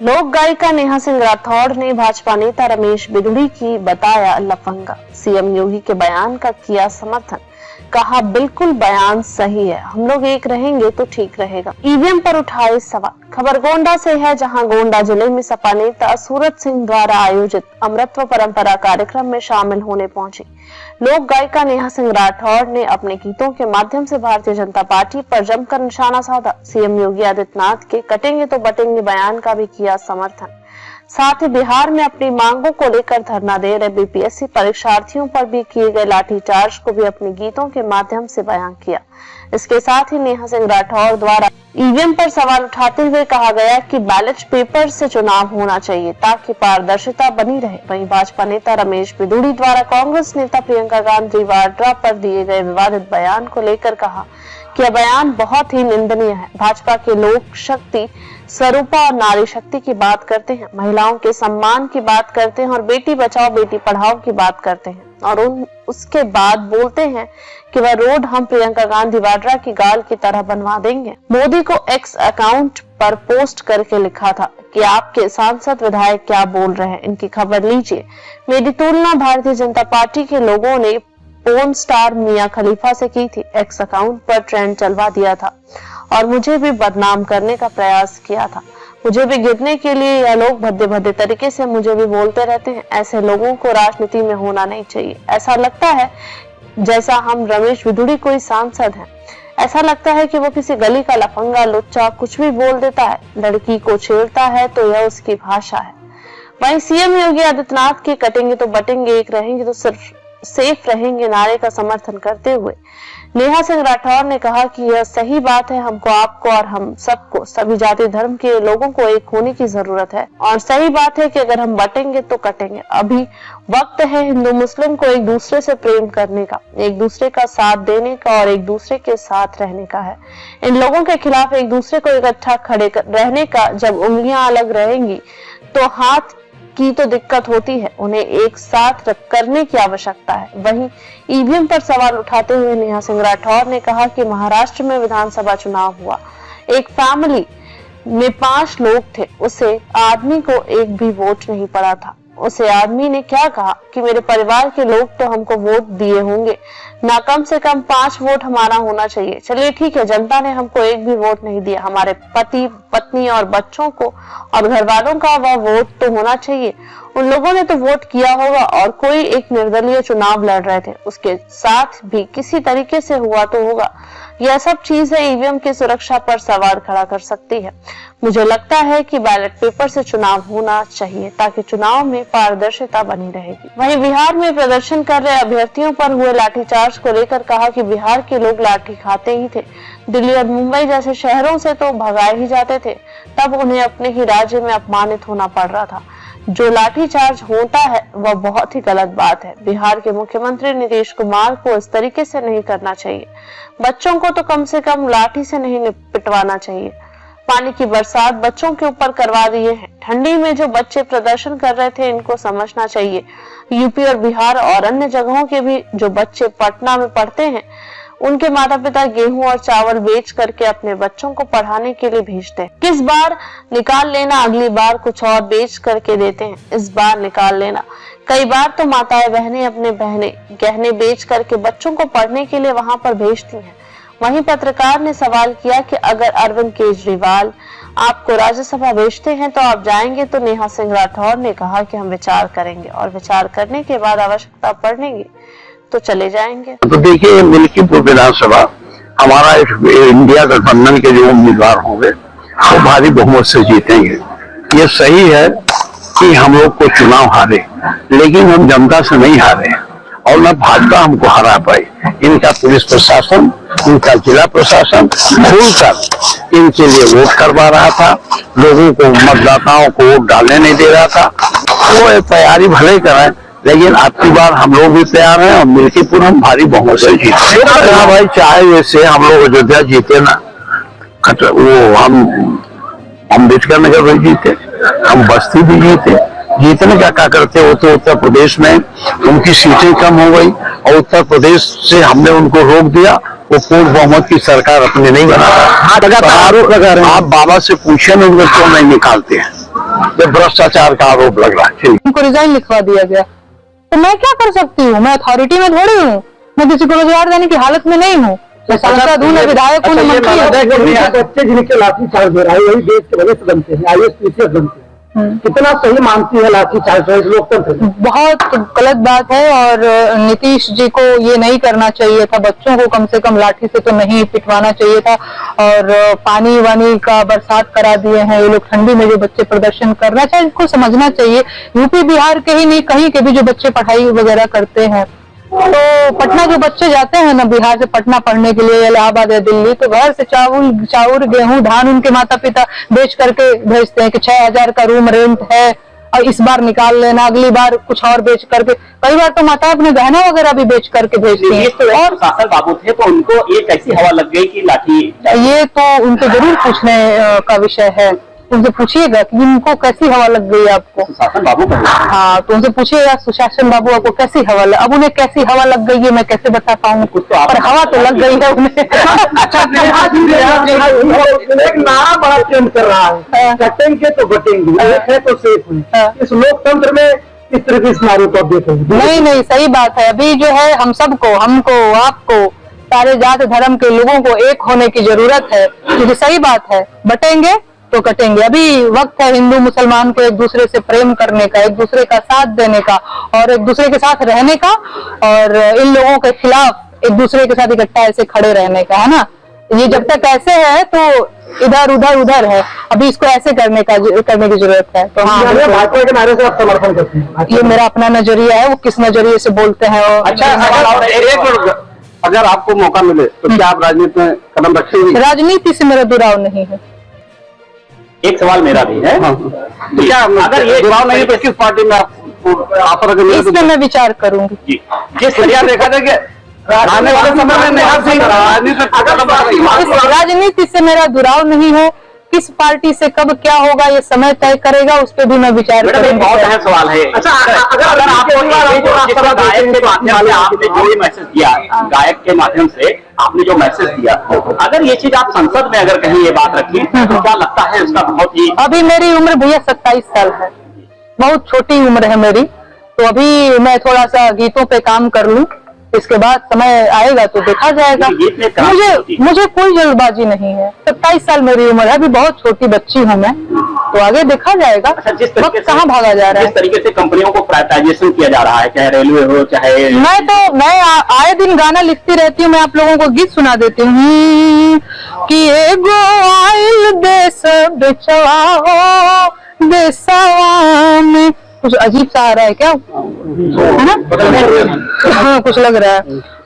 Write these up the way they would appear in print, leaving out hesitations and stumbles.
लोक गायिका नेहा सिंह राठौड़ ने भाजपा नेता रमेश बिधूड़ी की बताया लफंगा। सीएम योगी के बयान का किया समर्थन, कहा बिल्कुल बयान सही है, हम लोग एक रहेंगे तो ठीक रहेगा। ईवीएम पर उठाए सवाल। खबर गोंडा से है, जहां गोंडा जिले में सपा नेता सूरज सिंह द्वारा आयोजित अमृतत्व परंपरा कार्यक्रम में शामिल होने पहुंची लोक गायिका नेहा सिंह राठौड़ ने अपने गीतों के माध्यम से भारतीय जनता पार्टी पर जमकर निशाना साधा। सीएम योगी आदित्यनाथ के कटेंगे तो बटेंगे बयान का भी किया समर्थन। साथ ही बिहार में अपनी मांगों को लेकर धरना दे रहे बीपीएससी परीक्षार्थियों पर भी किए गए लाठीचार्ज को भी अपने गीतों के माध्यम से बयान किया। इसके साथ ही नेहा सिंह राठौड़ द्वारा ईवीएम पर सवाल उठाते हुए कहा गया कि बैलेट पेपर से चुनाव होना चाहिए ताकि पारदर्शिता बनी रहे। वहीं भाजपा नेता रमेश बिधूड़ी द्वारा कांग्रेस नेता प्रियंका गांधी वाड्रा पर दिए गए विवादित बयान को लेकर कहा कि यह बयान बहुत ही निंदनीय है। भाजपा के लोक शक्ति स्वरूपा और नारी शक्ति की बात करते हैं, महिलाओं के सम्मान की बात करते हैं और बेटी बचाओ बेटी पढ़ाओ की बात करते हैं और उसके बाद बोलते हैं कि वह रोड हम प्रियंका गांधी वाड्रा की गाल की तरह बनवा देंगे। मोदी को एक्स अकाउंट पर पोस्ट करके लिखा था कि आपके सांसद विधायक क्या बोल रहे हैं, इनकी खबर लीजिए। मेरी तुलना भारतीय जनता पार्टी के लोगों ने पोर्न स्टार मियां खलीफा से की थी। एक्स अकाउंट पर ट्रेंड चलवा दिया था और मुझे भी बदनाम करने का प्रयास किया था। मुझे भी गिरने के लिए यह लोग भद्दे भद्दे तरीके से मुझे भी बोलते रहते हैं। ऐसे लोगों को राजनीति में होना नहीं चाहिए। ऐसा लगता है जैसा हम रमेश बिधूड़ी कोई सांसद हैं। ऐसा लगता है कि वो किसी गली का लफंगा लुच्चा कुछ भी बोल देता है, लड़की को छेड़ता है तो यह उसकी भाषा है। वहीं सीएम योगी आदित्यनाथ के कटेंगे तो बटेंगे एक रहेंगे तो सिर्फ सेफ रहेंगे नारे का समर्थन करते हुए नेहा सिंह राठौड़ ने कहा कि यह सही बात है। हमको, आपको और हम सबको, सभी जाति धर्म के लोगों को एक होने की जरूरत है और सही बात है कि अगर हम बटेंगे तो कटेंगे। अभी वक्त है हिंदू मुस्लिम को एक दूसरे से प्रेम करने का, एक दूसरे का साथ देने का और एक दूसरे के साथ रहने का है। इन लोगों के खिलाफ एक दूसरे को इकट्ठा खड़े रहने का। जब उंगलियां अलग रहेंगी तो हाथ की तो दिक्कत होती है, उन्हें एक साथ करने की आवश्यकता है। वहीं ईवीएम पर सवाल उठाते हुए नेहा सिंह राठौड़ ने कहा कि महाराष्ट्र में विधानसभा चुनाव हुआ, एक फैमिली में 5 लोग थे, उसे आदमी को एक भी वोट नहीं पड़ा था। उसे आदमी ने क्या कहा कि मेरे परिवार के लोग तो हमको वोट दिए होंगे ना, कम से कम 5 वोट हमारा होना चाहिए। चलिए ठीक है, जनता ने हमको एक भी वोट नहीं दिया, हमारे पति पत्नी और बच्चों को और घर वालों का वह वोट तो होना चाहिए। उन लोगों ने तो वोट किया होगा और कोई एक निर्दलीय चुनाव लड़ रहे थे, उसके साथ भी किसी तरीके से हुआ तो होगा। यह सब चीजें ईवीएम की सुरक्षा पर सवाल खड़ा कर सकती है। मुझे लगता है कि बैलेट पेपर से चुनाव होना चाहिए ताकि चुनाव में पारदर्शिता बनी रहेगी। वहीं बिहार में प्रदर्शन कर रहे अभ्यर्थियों पर हुए लाठीचार्ज को लेकर कहा कि बिहार के लोग लाठी खाते ही थे। दिल्ली और मुंबई जैसे शहरों से तो भगाए ही जाते थे, तब उन्हें अपने ही राज्य में अपमानित होना पड़ रहा था। जो लाठीचार्ज होता है वह बहुत ही गलत बात है। बिहार के मुख्यमंत्री नीतीश कुमार को इस तरीके से नहीं करना चाहिए। बच्चों को तो कम से कम लाठी से नहीं पिटवाना चाहिए। पानी की बरसात बच्चों के ऊपर करवा दिए हैं। ठंडी में जो बच्चे प्रदर्शन कर रहे थे, इनको समझना चाहिए। यूपी और बिहार और अन्य जगहों के भी जो बच्चे पटना में पढ़ते हैं, उनके माता पिता गेहूं और चावल बेच करके अपने बच्चों को पढ़ाने के लिए भेजते हैं। किस बार निकाल लेना, अगली बार कुछ और बेच करके देते हैं, इस बार निकाल लेना। कई बार तो माताएं बहनें अपने गहने बेच करके बच्चों को पढ़ने के लिए वहां पर भेजती हैं। वहीं पत्रकार ने सवाल किया कि अगर अरविंद केजरीवाल आपको राज्यसभा भेजते हैं तो आप जाएंगे? तो नेहा सिंह राठौड़ ने कहा कि हम विचार करेंगे और विचार करने के बाद आवश्यकता पड़ेगी तो चले जाएंगे। तो देखिए, मिल्कीपुर विधानसभा हमारा इंडिया गठबंधन के जो उम्मीदवार होंगे वो भारी बहुमत से जीतेंगे। ये सही है कि हम लोग को चुनाव हारे, लेकिन हम जनता से नहीं हारे और न भाजपा हमको हरा पाई। इनका पुलिस प्रशासन, इनका जिला प्रशासन खुलकर इनके लिए वोट करवा रहा था, लोगों को, मतदाताओं को वोट डालने नहीं दे रहा था। वो तैयारी भले कराए, लेकिन अब की बार हम लोग भी तैयार हैं और मिल्कीपुर हम भारी बहुमत से जीते। भाई चाहे वैसे हम लोग अयोध्या जीते ना, वो हम अम्बेडकर नगर भी जीते, हम बस्ती भी जीते। जीतने का क्या करते हो तो उत्तर प्रदेश में उनकी सीटें कम हो गई और उत्तर प्रदेश से हमने उनको रोक दिया। वो पूर्ण बहुमत की सरकार अपने नहीं बना। आप बाबा से पूछे ना, उनको क्यों नहीं निकालते हैं। ये भ्रष्टाचार का आरोप लग रहा है। उनको रिजाइन लिखवा दिया गया, तो मैं क्या कर सकती हूँ? मैं अथॉरिटी में थोड़ी हूँ, मैं किसी को रोजगार देने की हालत में नहीं हूँ। मैं सांसद हूँ, मैं विधायक हूँ, मंत्री हूँ। बच्चे जिनके लाठी चार्ज हो रहा है वही देश के भविष्य बनते हैं, IAS PCS बनते हैं। कितना सही मानती है लाठी चार्ज लोकतंत्र? बहुत गलत बात है, और नीतीश जी को ये नहीं करना चाहिए था। बच्चों को कम से कम लाठी से तो नहीं पिटवाना चाहिए था, और पानी वानी का बरसात करा दिए हैं ये लोग। ठंडी में जो बच्चे प्रदर्शन करना चाहिए, इसको समझना चाहिए। यूपी बिहार के ही नहीं, कहीं के भी जो बच्चे पढ़ाई वगैरह करते हैं, तो पटना जो बच्चे जाते हैं ना बिहार से पटना पढ़ने के लिए, इलाहाबाद या दिल्ली, तो घर से चावल गेहूं धान उनके माता पिता बेच करके भेजते हैं कि 6,000 का रूम रेंट है और इस बार निकाल लेना, अगली बार कुछ और बेच करके। कई बार तो माता अपने गहना वगैरह भी बेच करके भेजती है। और शासन बाबू थे तो उनको ये कैसी हवा लग गई कि लाठी? ये तो उनको जरूर पूछने का विषय है, उनसे पूछिएगा कि इनको कैसी हवा लग गई आपको। सुशासन बाबू का? हाँ, तो उनसे पूछिएगा सुशासन बाबू आपको कैसी हवा लग। अब उन्हें कैसी हवा लग गई है मैं कैसे बता पाऊँ, पर हवा तो लग गई है उन्हें। एक नारा बड़ा ट्रेंड कर रहा है, कटेंगे तो बटेंगे, एक है तो सेफ है। इस लोकतंत्र में इस तरह की नारे को देखेंगे? नहीं, सही बात है। अभी जो है हम सबको, हमको, आपको, सारे जात धर्म के लोगों को एक होने की जरूरत है, क्योंकि सही बात है, बटेंगे तो कटेंगे। अभी वक्त है हिंदू मुसलमान को एक दूसरे से प्रेम करने का, एक दूसरे का साथ देने का, और एक दूसरे के साथ रहने का, और इन लोगों के खिलाफ एक दूसरे के साथ इकट्ठा ऐसे खड़े रहने का, है ना। ये जब तक ऐसे है तो इधर उधर है, अभी इसको ऐसे करने की जरूरत है। तो हाँ, भाजपा के नारे से आप समर्थन करते हैं? ये मेरा अपना नजरिया है, वो किस नजरिए से बोलते हैं। अच्छा, अगर आपको मौका मिले तो क्या आप राजनीति में कदम रखेंगे? राजनीति से मेरा दुराव नहीं है। एक सवाल मेरा भी है, तो क्या अगर ये चुनाव नहीं तो किस पार्टी में आप इसमें मैं विचार करूंगी। जिस तरीका देखा जाए कि आने वाले समय में नेहा सिंह राजनीति से मेरा दुराव नहीं है, किस पार्टी से कब क्या होगा ये समय तय करेगा, उस पर भी मैं विचार करूंगी। बहुत अहम सवाल है। अच्छा, अगर आपको गायक के माध्यम से आपने जो ये मैसेज दिया, गायक के माध्यम से आपने जो मैसेज दिया, अगर ये चीज आप संसद में अगर कहीं ये बात रखी तो क्या लगता है उसका बहुत ही? अभी मेरी उम्र भैया 27 साल है, बहुत छोटी उम्र है मेरी, तो अभी मैं थोड़ा सा गीतों पे काम कर लूं, इसके बाद समय आएगा तो देखा जाएगा। मुझे कोई जल्दबाजी नहीं है, 27 साल मेरी उम्र है, अभी बहुत छोटी बच्ची हूँ मैं, तो आगे देखा जाएगा। वक्त कहाँ भागा जा रहा है? जिस तरीके से कंपनियों को प्राइवेटाइजेशन किया जा रहा है, चाहे रेलवे हो चाहे, मैं आए दिन गाना लिखती रहती हूँ। मैं आप लोगों को गीत सुना देती हूँ कि एगो आइल देश बेचवा हो देशवा में। कुछ अजीब सा आ रहा है क्या, है ना? हाँ, कुछ लग रहा है।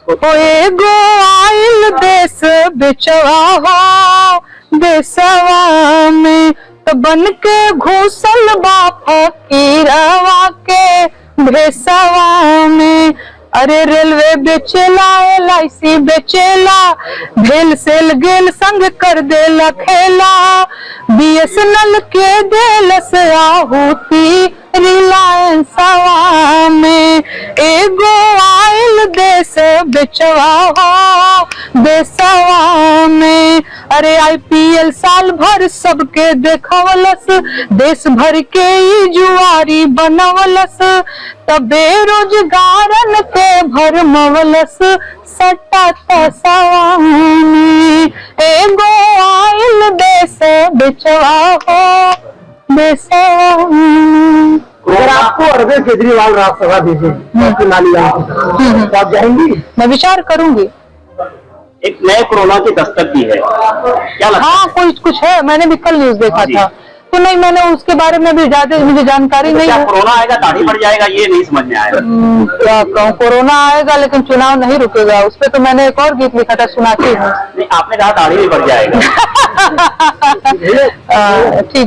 ओ एगो आइल देश बेचवा हो देशवा में, तो बन के घुसल बा फकीरवा के भेसवा में। अरे रेलवे बेचेला, LIC बेचेला, भेल सेल गेल संग कर देला खेला, BSNL के देल से आहुति रिलायंस में। एगो आइल देश बेचवा हो देशवा में। अरे IPL साल भर सबके देखवलस, देश भर के ही जुआरी बनवलस, तब बेरोजगारन के भरमवलस सट्टा तसवा में। एगो आइल देश बेचवा हो देशवा में। अगर आपको अरविंद केजरीवाल राज्यसभा भेजे तो आप जाएंगी? मैं विचार करूंगी। एक नए कोरोना की दस्तक दी है, क्या लगता है? हाँ, कुछ है, मैंने भी कल न्यूज देखा था, तो नहीं, मैंने उसके बारे में भी ज्यादा मुझे जानकारी नहीं है। कोरोना आएगा दाढ़ी बढ़ जाएगा, ये नहीं समझ में आएगा। क्या कहूँ, कोरोना आएगा लेकिन चुनाव नहीं रुकेगा, उस पर तो मैंने एक और गीत लिखा था, सुनाती हूँ। आपने कहा दाढ़ी भी बढ़ जाएगा। ठीक।